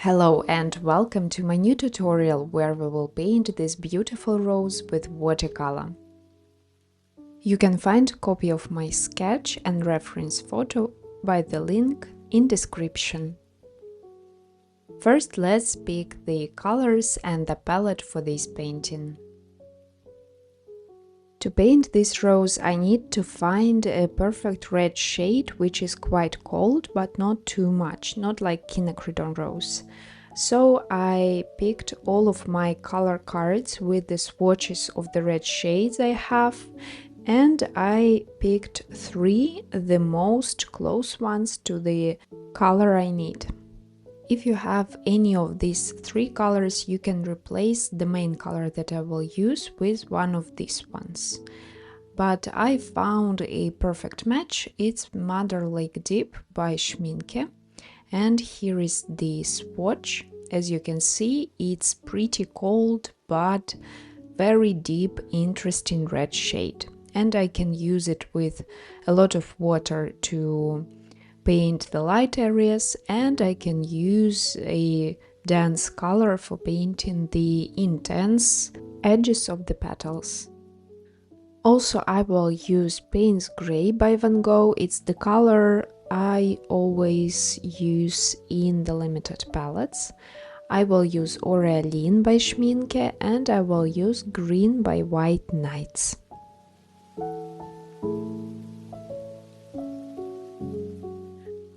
Hello and welcome to my new tutorial where we will paint this beautiful rose with watercolor. You can find a copy of my sketch and reference photo by the link in description. First, let's pick the colors and the palette for this painting. To paint this rose, I need to find a perfect red shade which is quite cold but not too much, not like quinacridone rose. So I picked all of my color cards with the swatches of the red shades I have, and I picked three, the most close ones to the color I need. If you have any of these three colors, you can replace the main color that I will use with one of these ones. But I found a perfect match. It's Mother Lake Deep by Schmincke. And here is the swatch. As you can see, it's pretty cold, but very deep, interesting red shade. And I can use it with a lot of water to paint the light areas, and I can use a dense color for painting the intense edges of the petals. Also, I will use Payne's Gray by Van Gogh. It's the color I always use in the limited palettes. I will use Aureoline by Schmincke, and I will use Green by White Nights.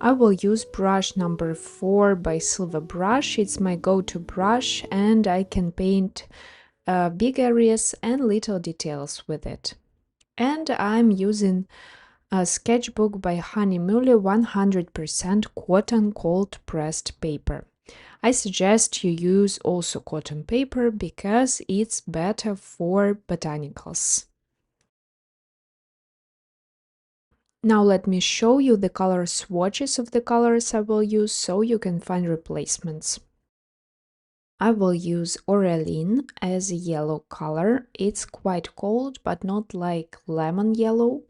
I will use brush number 4 by Silver Brush. It's my go-to brush and I can paint big areas and little details with it. And I'm using a sketchbook by Hahnemühle 100% cotton cold pressed paper. I suggest you use also cotton paper because it's better for botanicals. Now let me show you the color swatches of the colors I will use so you can find replacements. I will use Aureoline as a yellow color. It's quite cold but not like lemon yellow,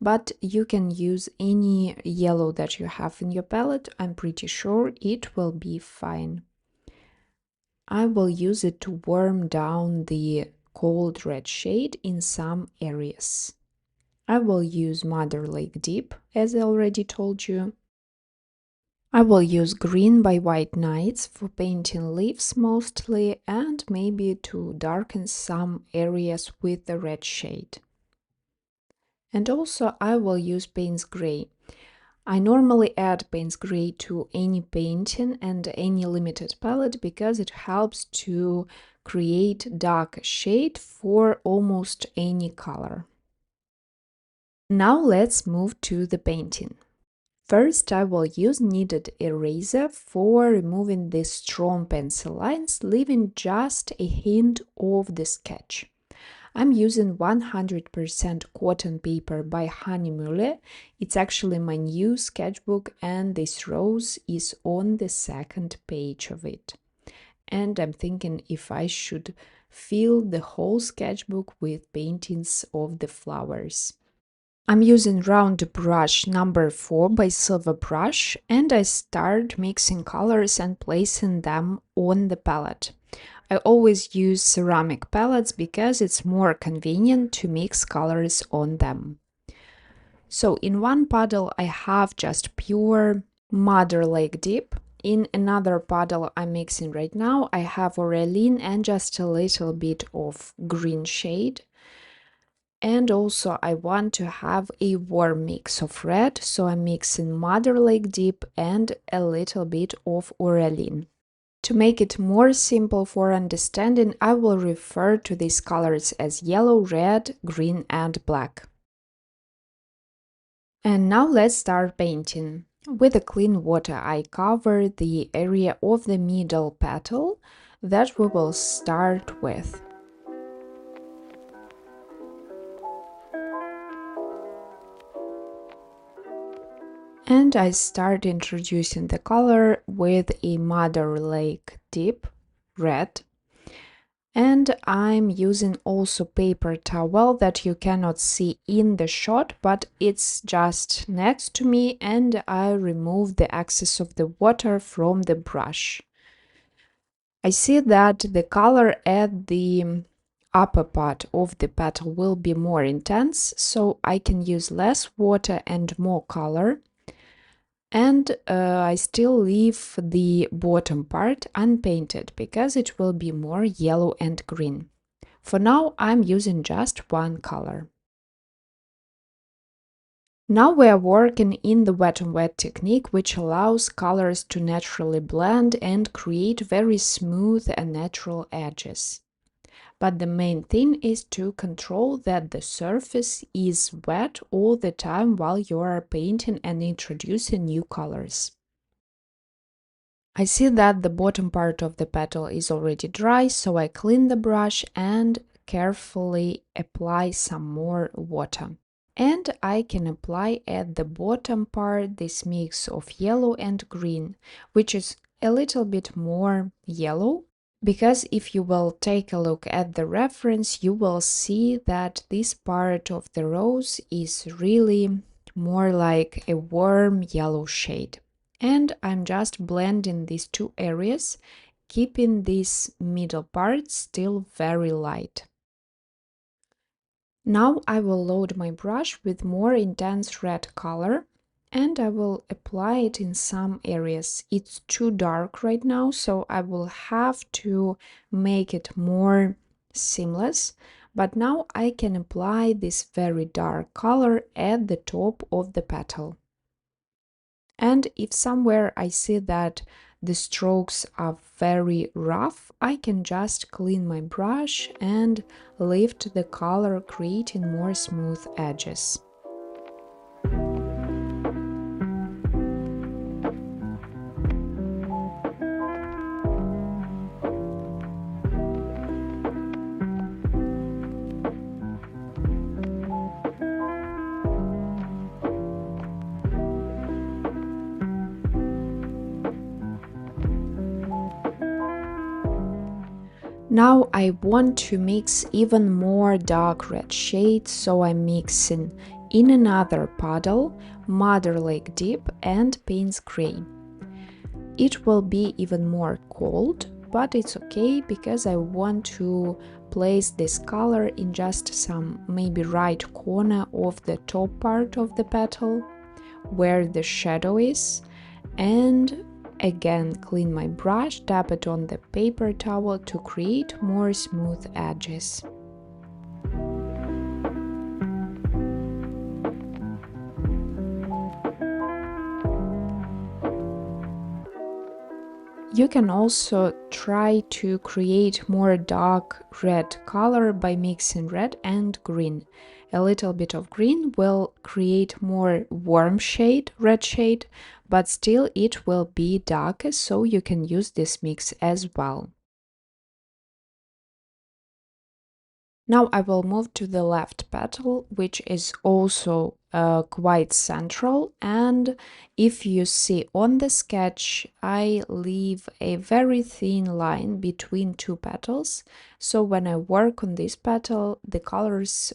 but you can use any yellow that you have in your palette. I'm pretty sure it will be fine. I will use it to warm down the cold red shade in some areas. I will use Mother Lake Deep, as I already told you. I will use Green by White Nights for painting leaves mostly, and maybe to darken some areas with the red shade. And also I will use Payne's Gray. I normally add Payne's Gray to any painting and any limited palette because it helps to create dark shade for almost any color. Now let's move to the painting. First, I will use kneaded eraser for removing the strong pencil lines, leaving just a hint of the sketch. I'm using 100% cotton paper by Hahnemühle. It's actually my new sketchbook and this rose is on the second page of it. And I'm thinking if I should fill the whole sketchbook with paintings of the flowers. I'm using round brush number 4 by Silver Brush and I start mixing colors and placing them on the palette. I always use ceramic palettes because it's more convenient to mix colors on them. So in one puddle I have just pure Mother Lake Deep. In another puddle I'm mixing right now I have Aureoline and just a little bit of green shade. And also I want to have a warm mix of red, so I'm mixing Mother Lake Deep and a little bit of Aureoline. To make it more simple for understanding, I will refer to these colors as yellow, red, green and black. And now let's start painting. With a clean water I cover the area of the middle petal that we will start with. And I start introducing the color with a Mother Lake Deep red. And I'm using also paper towel that you cannot see in the shot, but it's just next to me and I remove the excess of the water from the brush. I see that the color at the upper part of the petal will be more intense, so I can use less water and more color. And I still leave the bottom part unpainted because it will be more yellow and green. For now, I'm using just one color. Now we are working in the wet on wet technique, which allows colors to naturally blend and create very smooth and natural edges. But the main thing is to control that the surface is wet all the time while you are painting and introducing new colors. I see that the bottom part of the petal is already dry, so I clean the brush and carefully apply some more water. And I can apply at the bottom part this mix of yellow and green, which is a little bit more yellow, because if you will take a look at the reference, you will see that this part of the rose is really more like a warm yellow shade. And I'm just blending these two areas, keeping this middle part still very light. Now I will load my brush with more intense red color and I will apply it in some areas. It's too dark right now, so I will have to make it more seamless. But now I can apply this very dark color at the top of the petal. And if somewhere I see that the strokes are very rough, I can just clean my brush and lift the color, creating more smooth edges. Now I want to mix even more dark red shades, so I'm mixing in another puddle, Mother Lake Deep and Payne's Gray. It will be even more cold, but it's okay because I want to place this color in just some maybe right corner of the top part of the petal where the shadow is, and again clean my brush, tap it on the paper towel to create more smooth edges. You can also try to create more dark red color by mixing red and green. A little bit of green will create more warm shade, red shade, but still it will be darker, so you can use this mix as well. Now I will move to the left petal, which is also quite central, and if you see on the sketch, I leave a very thin line between two petals, so when I work on this petal, the colors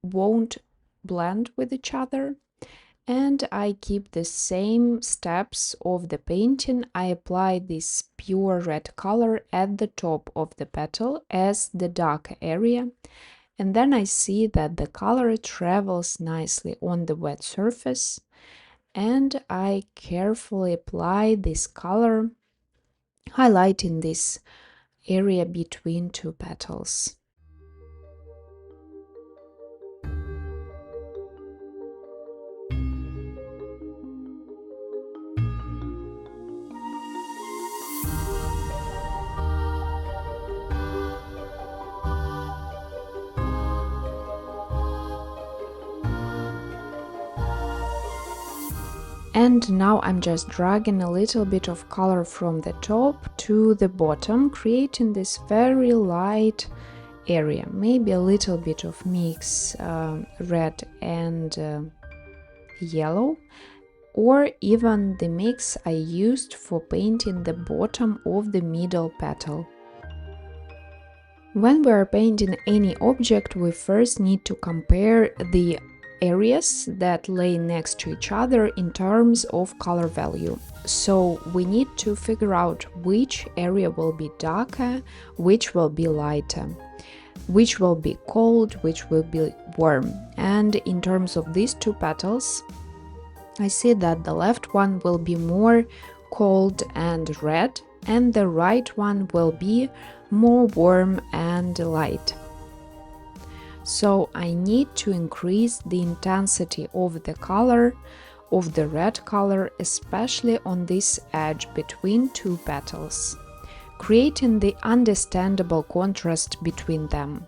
won't blend with each other. And I keep the same steps of the painting. I apply this pure red color at the top of the petal as the darker area, and then I see that the color travels nicely on the wet surface, and I carefully apply this color, highlighting this area between two petals. And now I'm just dragging a little bit of color from the top to the bottom, creating this very light area, maybe a little bit of mix red and yellow, or even the mix I used for painting the bottom of the middle petal. When we are painting any object, we first need to compare the areas that lay next to each other in terms of color value. So we need to figure out which area will be darker, which will be lighter, which will be cold, which will be warm. And in terms of these two petals, I see that the left one will be more cold and red, and the right one will be more warm and light. So I need to increase the intensity of the color of the red color, especially on this edge between two petals, creating the understandable contrast between them.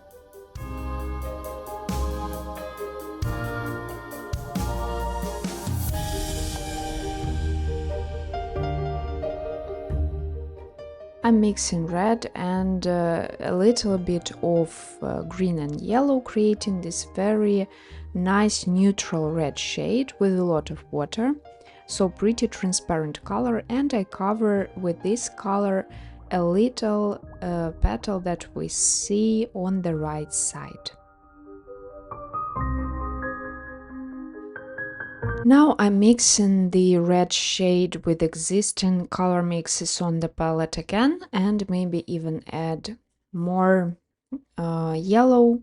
I'm mixing red and a little bit of green and yellow, creating this very nice neutral red shade with a lot of water. So pretty transparent color, and I cover with this color a little petal that we see on the right side. Now I'm mixing the red shade with existing color mixes on the palette again, and maybe even add more yellow.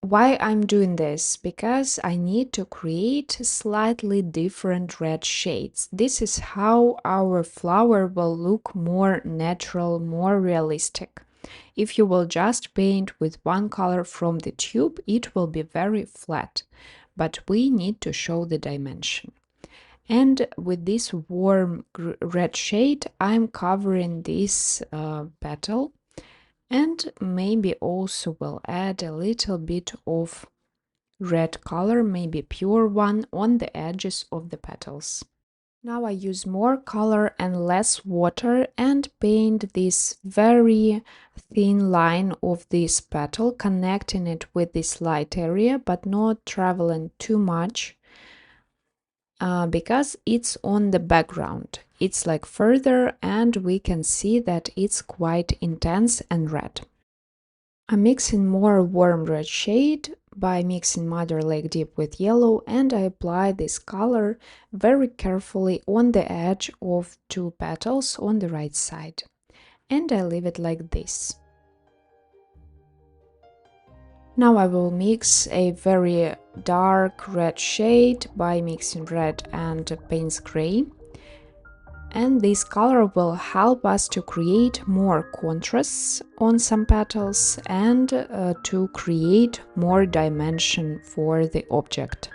Why I'm doing this? Because I need to create slightly different red shades. This is how our flower will look more natural, more realistic. If you will just paint with one color from the tube, it will be very flat. But we need to show the dimension. And with this warm red shade, I'm covering this petal, and maybe also will add a little bit of red color, maybe pure one, on the edges of the petals. Now I use more color and less water and paint this very thin line of this petal, connecting it with this light area, but not traveling too much because it's on the background. It's like further, and we can see that it's quite intense and red. I'm mixing more warm red shade by mixing Madder Lake Deep with yellow, and I apply this color very carefully on the edge of two petals on the right side. And I leave it like this. Now I will mix a very dark red shade by mixing red and Payne's gray. And this color will help us to create more contrasts on some petals and to create more dimension for the object.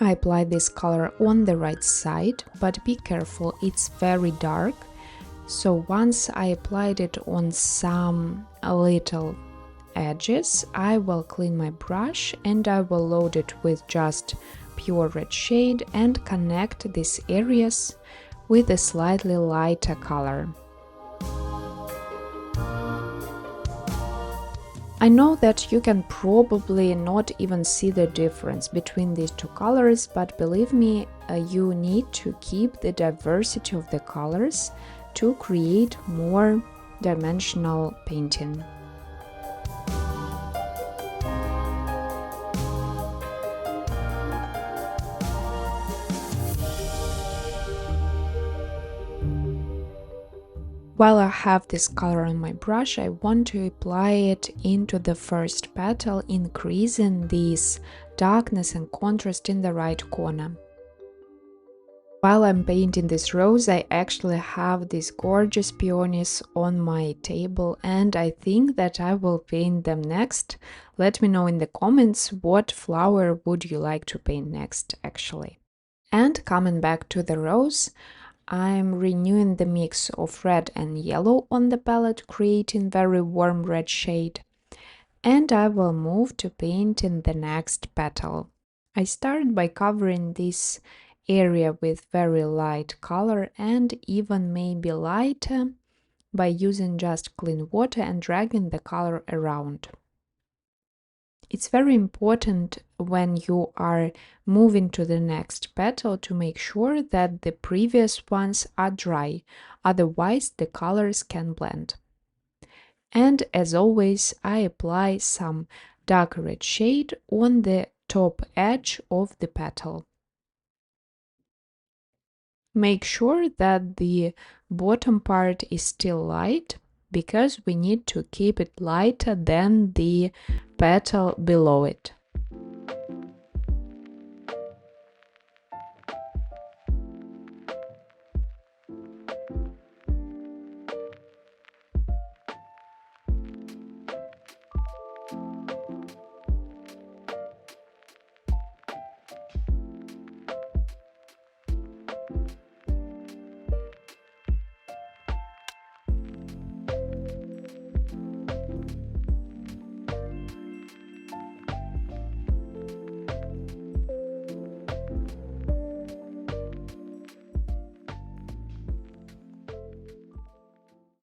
I apply this color on the right side, but be careful, it's very dark. So once I applied it on some little edges, I will clean my brush and I will load it with just pure red shade and connect these areas with a slightly lighter color. I know that you can probably not even see the difference between these two colors, but believe me, you need to keep the diversity of the colors to create more dimensional painting. While I have this color on my brush, I want to apply it into the first petal, increasing this darkness and contrast in the right corner. While I'm painting this rose, I actually have these gorgeous peonies on my table, and I think that I will paint them next. Let me know in the comments what flower would you like to paint next, actually. And coming back to the rose, I'm renewing the mix of red and yellow on the palette, creating very warm red shade. And I will move to painting the next petal. I start by covering this area with very light color and even maybe lighter by using just clean water and dragging the color around. It's very important when you are moving to the next petal to make sure that the previous ones are dry, otherwise the colors can blend. And as always, I apply some dark red shade on the top edge of the petal. Make sure that the bottom part is still light, because we need to keep it lighter than the petal below it.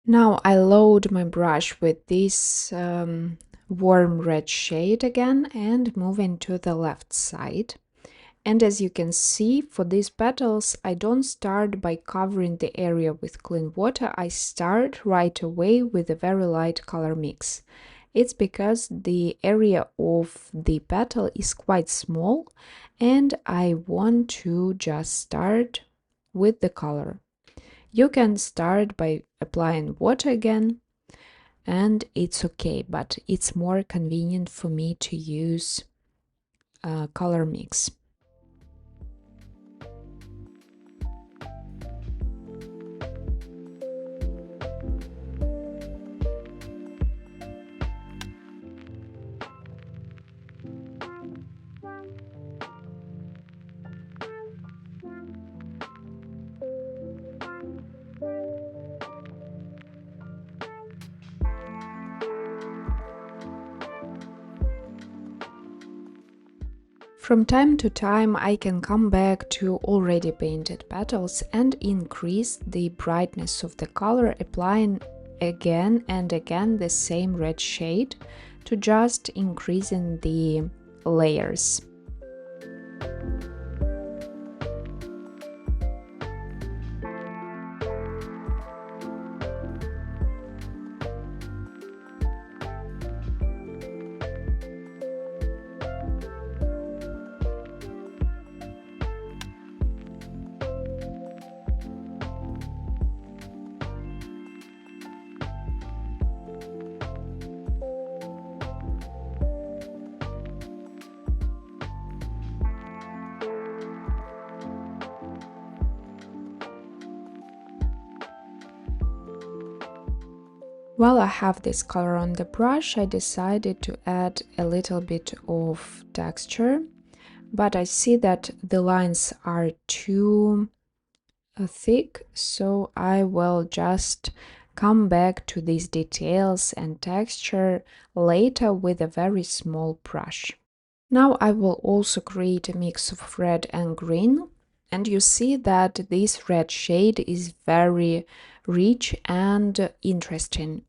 Now I load my brush with this warm red shade again and move into the left side. And as you can see, for these petals, I don't start by covering the area with clean water. I start right away with a very light color mix. It's because the area of the petal is quite small and I want to just start with the color. You can start by applying water again, and it's okay, but it's more convenient for me to use a color mix. From time to time, I can come back to already painted petals and increase the brightness of the color, applying again and again the same red shade to just increasing the layers. While I have this color on the brush, I decided to add a little bit of texture, but I see that the lines are too thick, so I will just come back to these details and texture later with a very small brush. Now I will also create a mix of red and green, and you see that this red shade is very rich and interesting,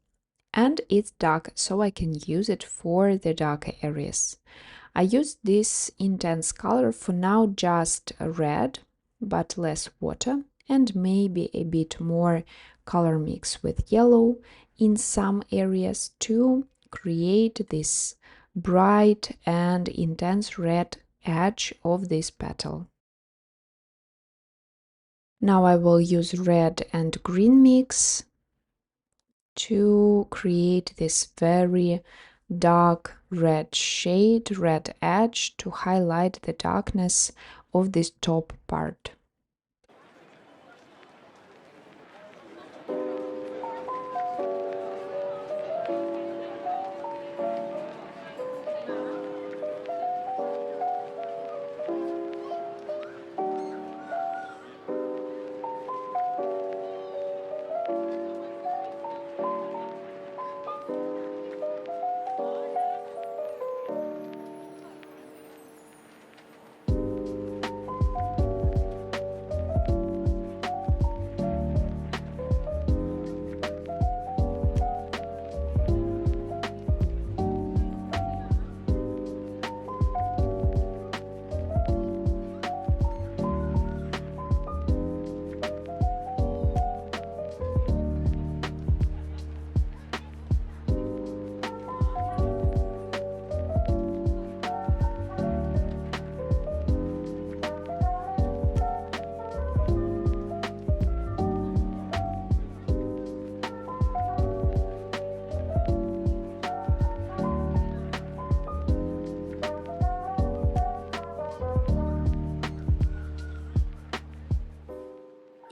and it's dark, so I can use it for the darker areas. I use this intense color for now, just red but less water, and maybe a bit more color mix with yellow in some areas to create this bright and intense red edge of this petal. Now I will use red and green mix to create this very dark red shade, red edge, to highlight the darkness of this top part.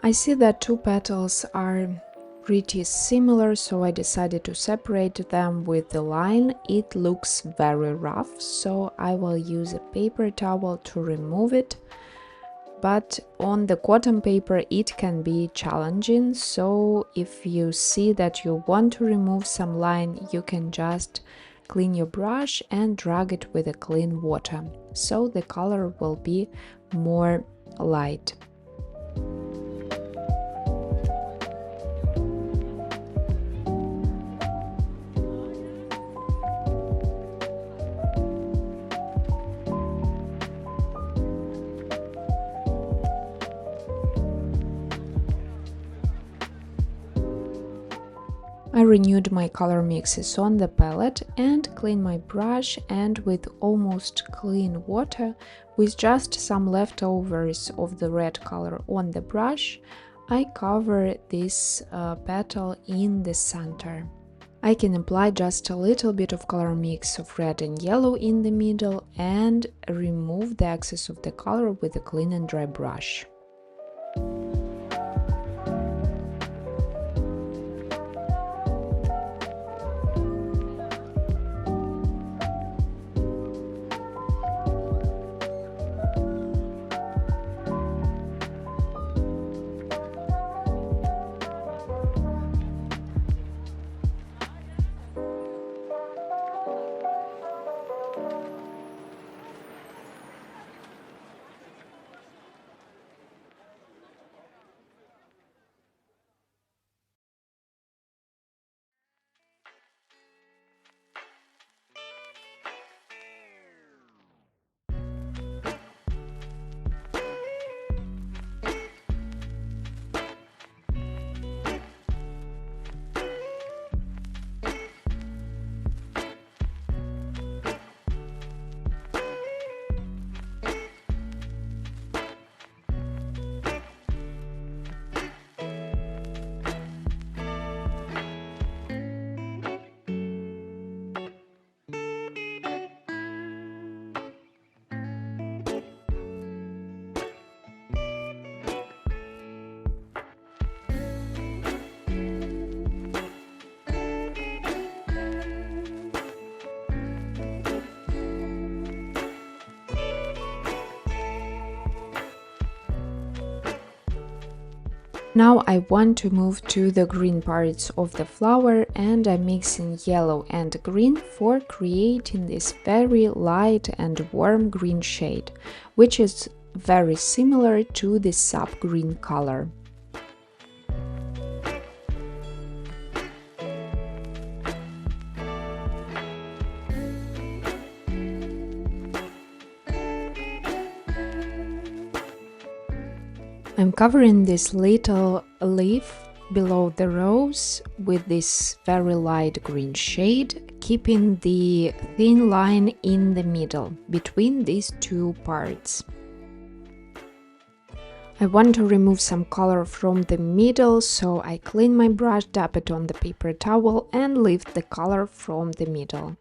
I see that two petals are pretty similar, so I decided to separate them with the line. It looks very rough, so I will use a paper towel to remove it. But on the cotton paper it can be challenging, so if you see that you want to remove some line, you can just clean your brush and drag it with a clean water, so the color will be more light. I renewed my color mixes on the palette and cleaned my brush, and with almost clean water, with just some leftovers of the red color on the brush, I cover this petal in the center. I can apply just a little bit of color mix of red and yellow in the middle and remove the excess of the color with a clean and dry brush. Now I want to move to the green parts of the flower, and I'm mixing yellow and green for creating this very light and warm green shade, which is very similar to the sap green color. I'm covering this little leaf below the rose with this very light green shade, keeping the thin line in the middle between these two parts. I want to remove some color from the middle, so I clean my brush, dab it on the paper towel and lift the color from the middle.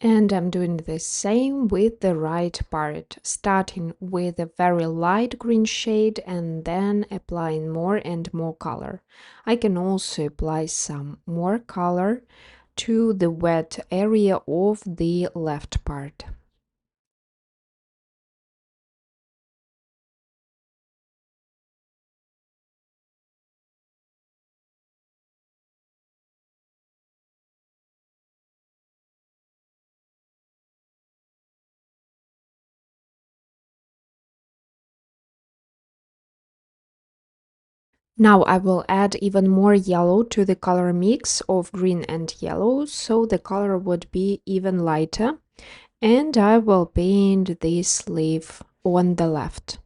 And I'm doing the same with the right part, starting with a very light green shade and then applying more and more color. I can also apply some more color to the wet area of the left part. Now I will add even more yellow to the color mix of green and yellow, so the color would be even lighter, and I will paint this leaf on the left.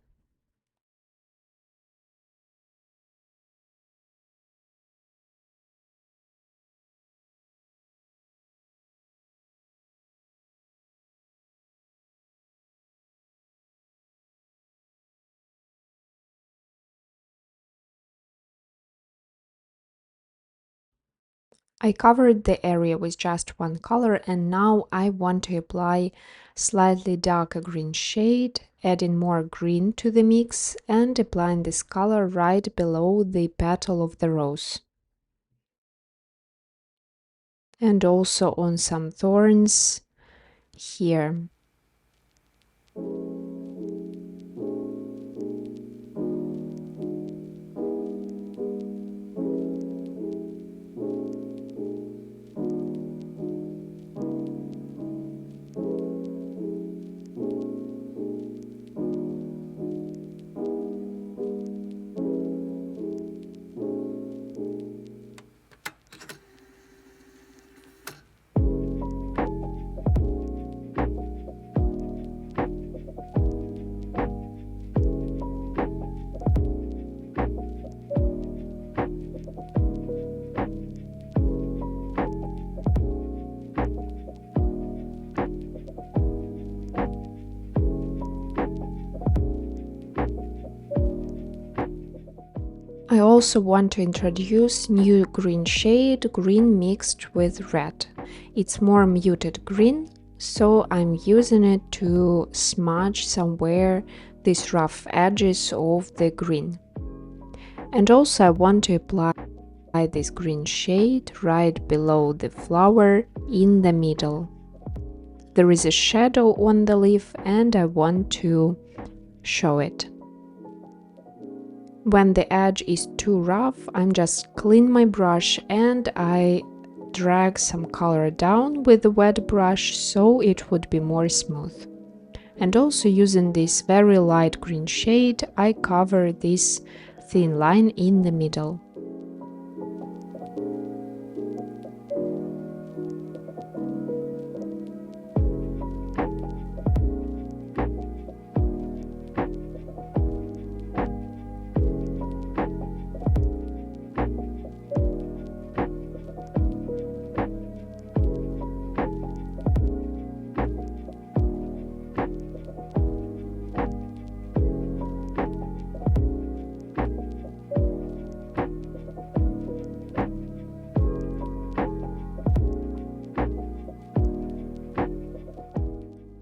I covered the area with just one color, and now I want to apply slightly darker green shade, adding more green to the mix and applying this color right below the petal of the rose. And also on some thorns here. I also want to introduce new green shade, green mixed with red. It's more muted green, so I'm using it to smudge somewhere these rough edges of the green. And also I want to apply this green shade right below the flower in the middle. There is a shadow on the leaf and I want to show it. When the edge is too rough, I'm just clean my brush and I drag some color down with the wet brush so it would be more smooth. And also using this very light green shade, I cover this thin line in the middle.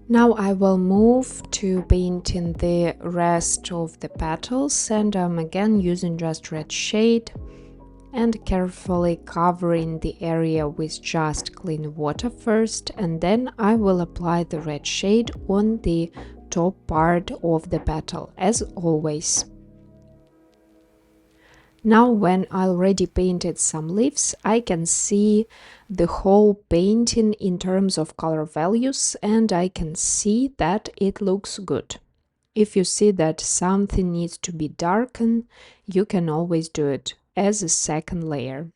Now I will move to painting the rest of the petals, and I'm again using just red shade and carefully covering the area with just clean water first, and then I will apply the red shade on the top part of the petal as always. Now when I already painted some leaves, I can see the whole painting in terms of color values and I can see that it looks good. If you see that something needs to be darkened, you can always do it as a second layer.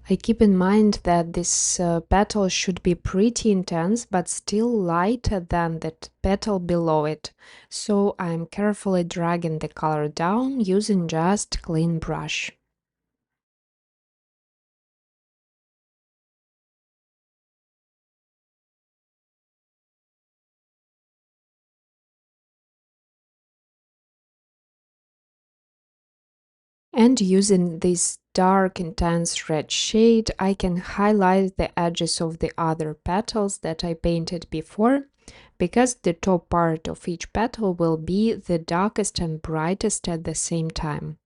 I keep in mind that this petal should be pretty intense but still lighter than the petal below it, so I'm carefully dragging the color down using just clean brush. And using this dark intense red shade, I can highlight the edges of the other petals that I painted before, because the top part of each petal will be the darkest and brightest at the same time.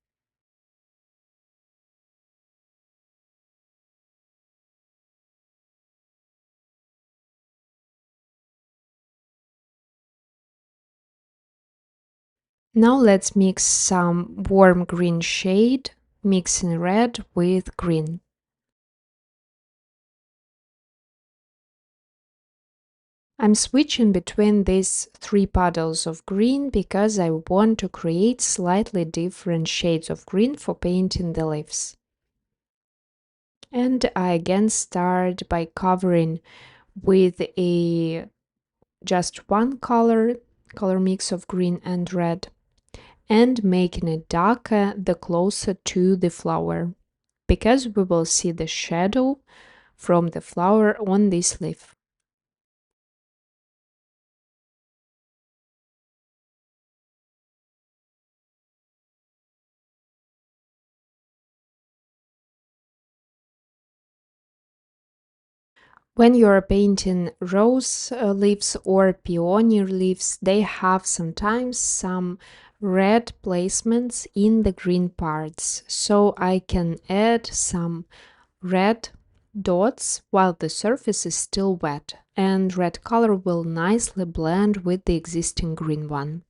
Now let's mix some warm green shade, mixing red with green. I'm switching between these three puddles of green because I want to create slightly different shades of green for painting the leaves. And I again start by covering with a just one color mix of green and red, and making it darker the closer to the flower, because we will see the shadow from the flower on this leaf. When you're painting rose leaves or peony leaves, they have sometimes some red placements in the green parts, so I can add some red dots while the surface is still wet, and red color will nicely blend with the existing green one.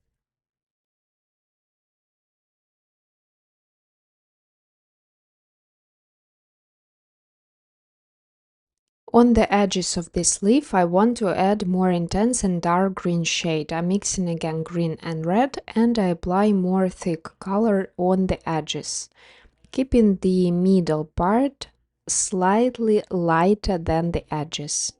On the edges of this leaf, I want to add more intense and dark green shade. I'm mixing again green and red, and I apply more thick color on the edges, keeping the middle part slightly lighter than the edges.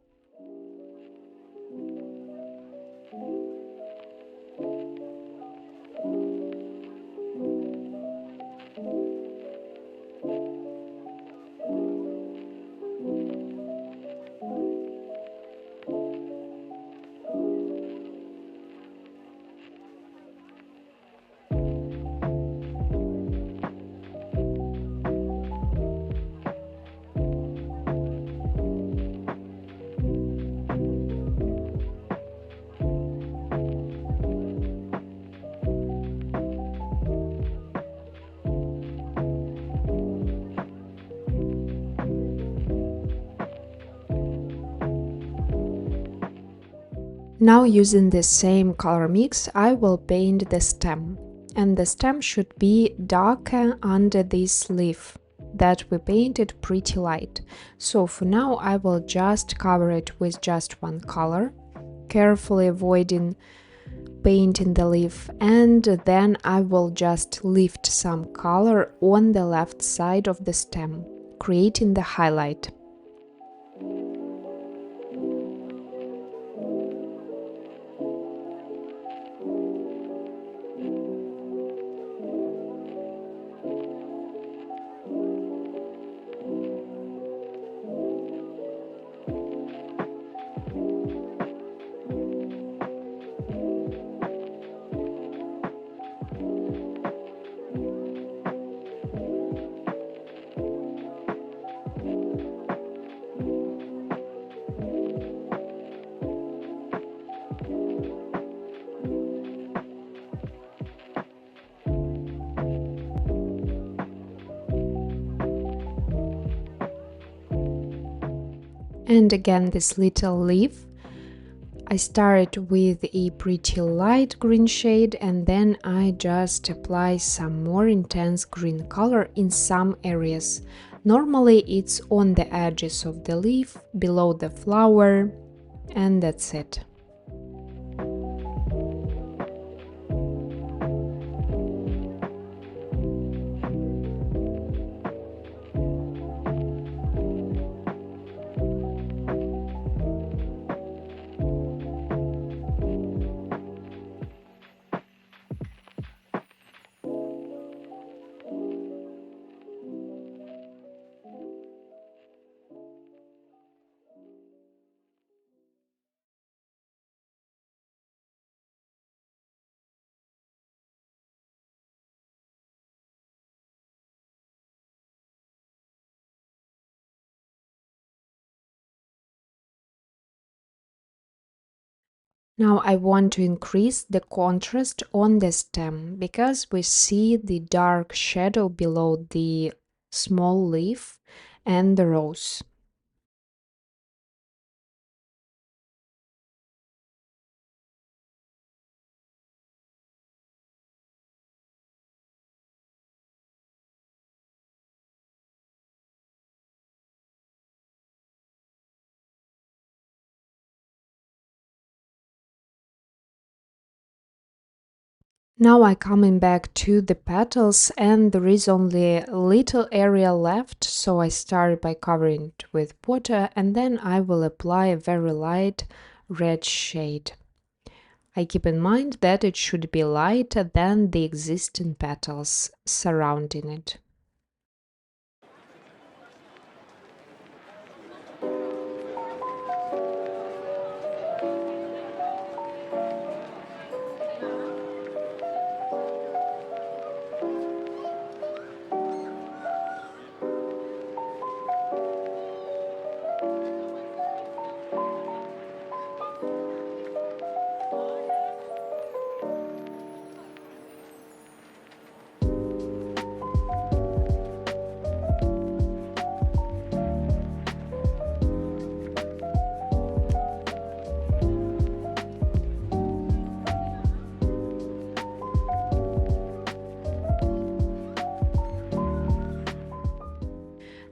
Now, using the same color mix, I will paint the stem, and the stem should be darker under this leaf that we painted pretty light. So for now I will just cover it with just one color, carefully avoiding painting the leaf, and then I will just lift some color on the left side of the stem, creating the highlight. And again, this little leaf, I start with a pretty light green shade, and then I just apply some more intense green color in some areas. Normally it's on the edges of the leaf, below the flower, and that's it. Now I want to increase the contrast on the stem because we see the dark shadow below the small leaf and the rose. Now I coming back to the petals, and there is only a little area left, so I start by covering it with water, and then I will apply a very light red shade. I keep in mind that it should be lighter than the existing petals surrounding it.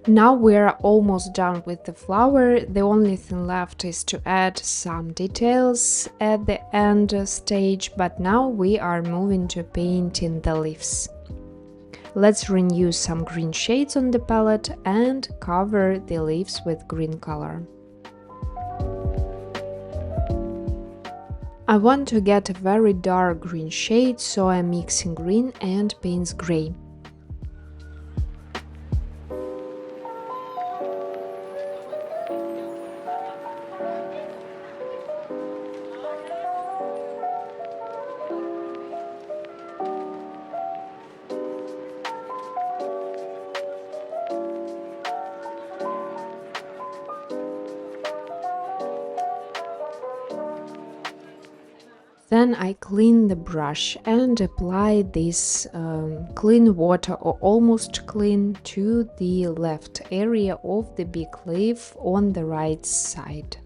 Now we're almost done with the flower. The only thing left is to add some details at the end stage, but now we are moving to painting the leaves. Let's renew some green shades on the palette and cover the leaves with green color. I want to get a very dark green shade, so I'm mixing green and Payne's gray. Then I clean the brush and apply this clean water or almost clean to the left area of the big leaf on the right side.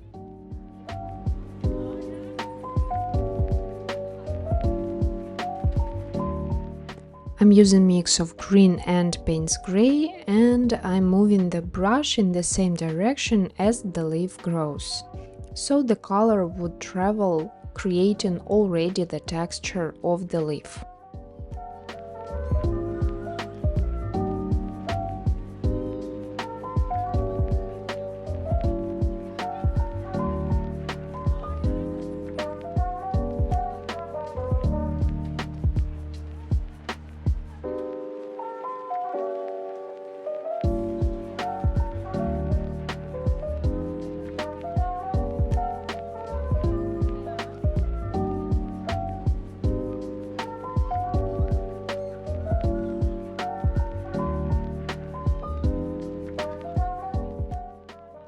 I'm using mix of green and Payne's gray, and I'm moving the brush in the same direction as the leaf grows, so the color would travel, creating already the texture of the leaf.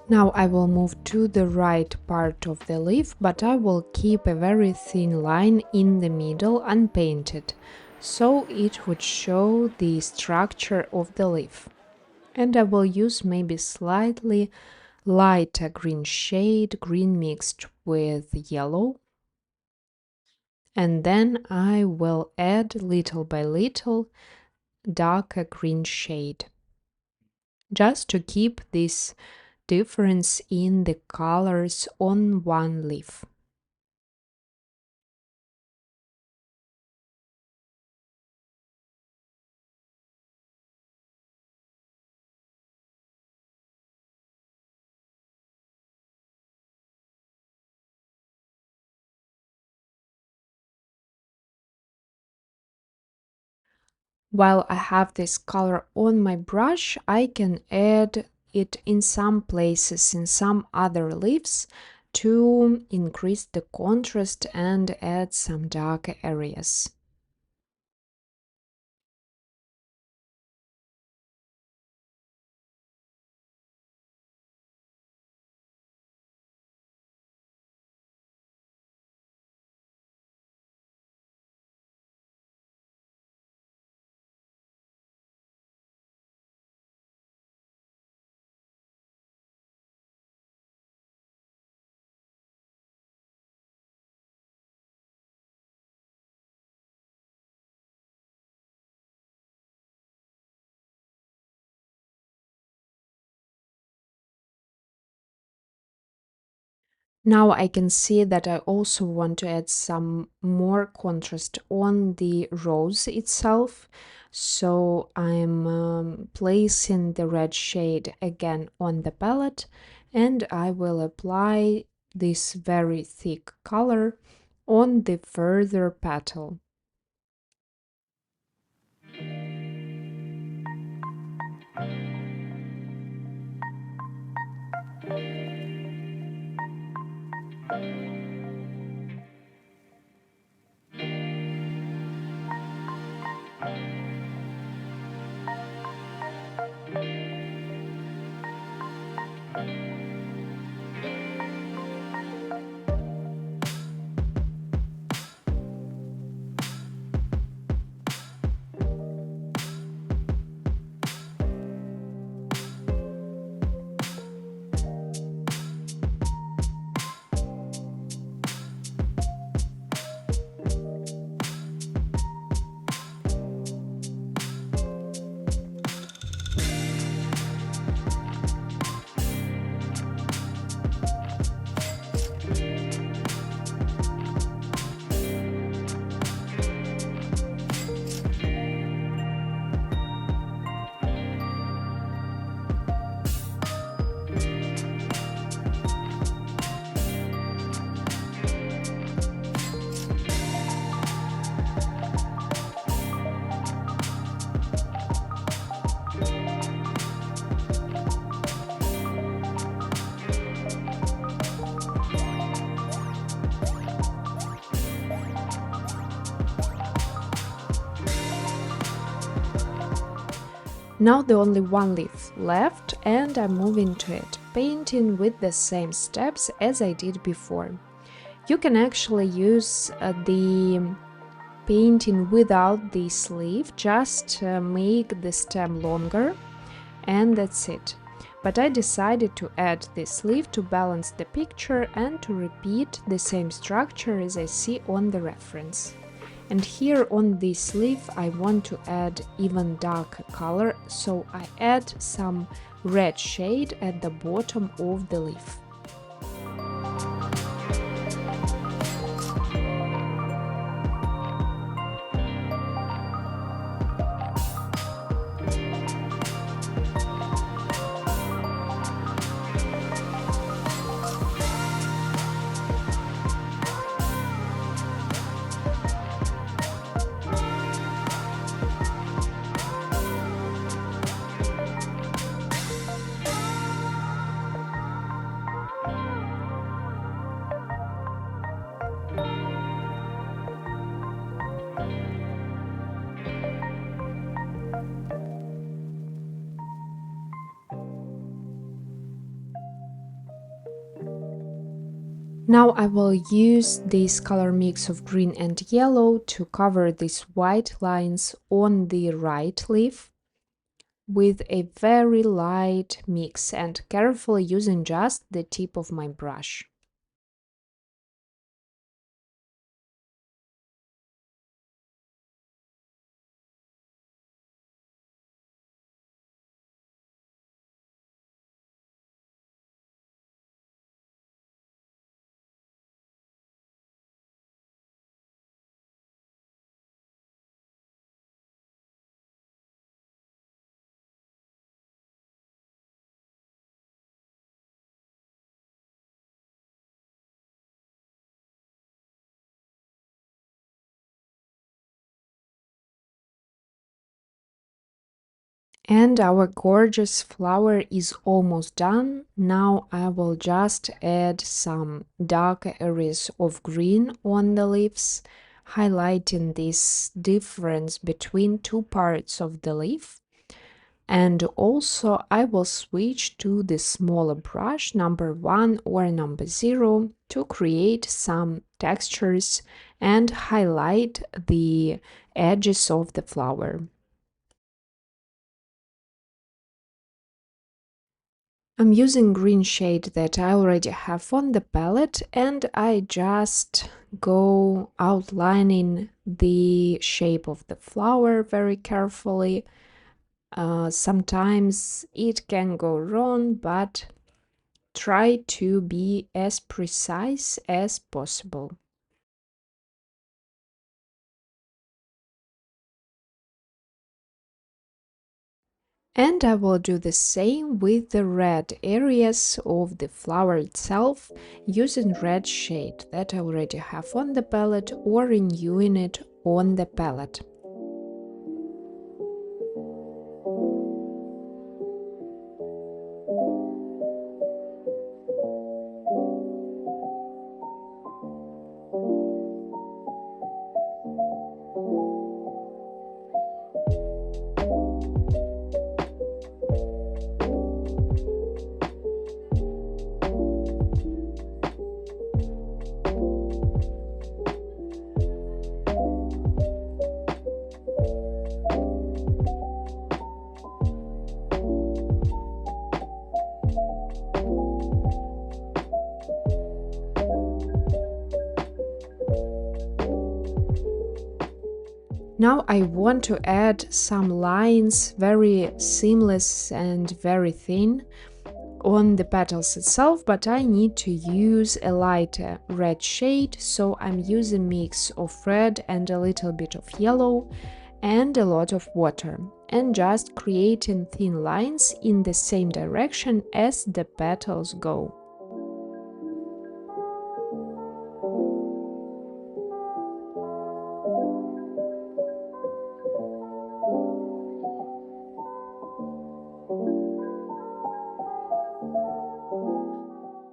Now I will move to the right part of the leaf, but I will keep a very thin line in the middle unpainted, so it would show the structure of the leaf. And I will use maybe slightly lighter green shade, green mixed with yellow. And then I will add little by little darker green shade, just to keep this difference in the colors on one leaf. While I have this color on my brush, I can add it in some places, in some other leaves, to increase the contrast and add some darker areas. Now I can see that I also want to add some more contrast on the rose itself. So I'm placing the red shade again on the palette, and I will apply this very thick color on the further petal. Now the only one leaf left and I'm moving to it, painting with the same steps as I did before. You can actually use the painting without this leaf, just make the stem longer and that's it. But I decided to add this leaf to balance the picture and to repeat the same structure as I see on the reference. And here on this leaf I want to add even darker color, so I add some red shade at the bottom of the leaf. Now I will use this color mix of green and yellow to cover these white lines on the right leaf with a very light mix and carefully using just the tip of my brush. And our gorgeous flower is almost done. Now I will just add some dark areas of green on the leaves, highlighting this difference between two parts of the leaf. And also I will switch to the smaller brush, number 1 or number 0, to create some textures and highlight the edges of the flower. I'm using green shade that I already have on the palette and I just go outlining the shape of the flower very carefully. Sometimes it can go wrong, but try to be as precise as possible. And I will do the same with the red areas of the flower itself, using red shade that I already have on the palette or renewing it on the palette. Now I want to add some lines, very seamless and very thin, on the petals itself, but I need to use a lighter red shade, so I'm using a mix of red and a little bit of yellow and a lot of water, and just creating thin lines in the same direction as the petals go.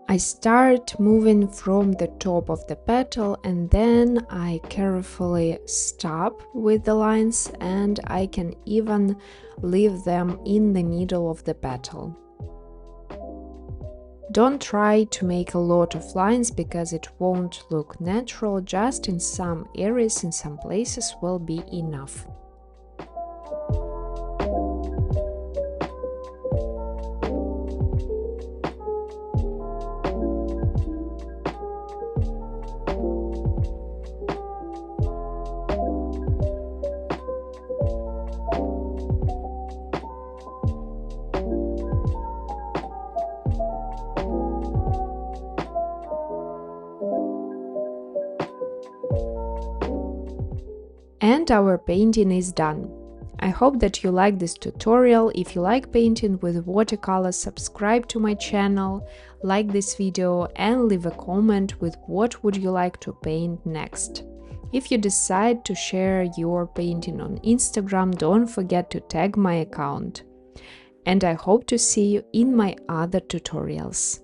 I I start moving from the top of the petal and then I carefully stop with the lines, and I can even leave them in the middle of the petal. Don't try to make a lot of lines because it won't look natural, just in some areas, in some places will be enough. And our painting is done. I hope that you like this tutorial. If you like painting with watercolors, subscribe to my channel, like this video and leave a comment with what would you like to paint next. If you decide to share your painting on Instagram, don't forget to tag my account. And I hope to see you in my other tutorials.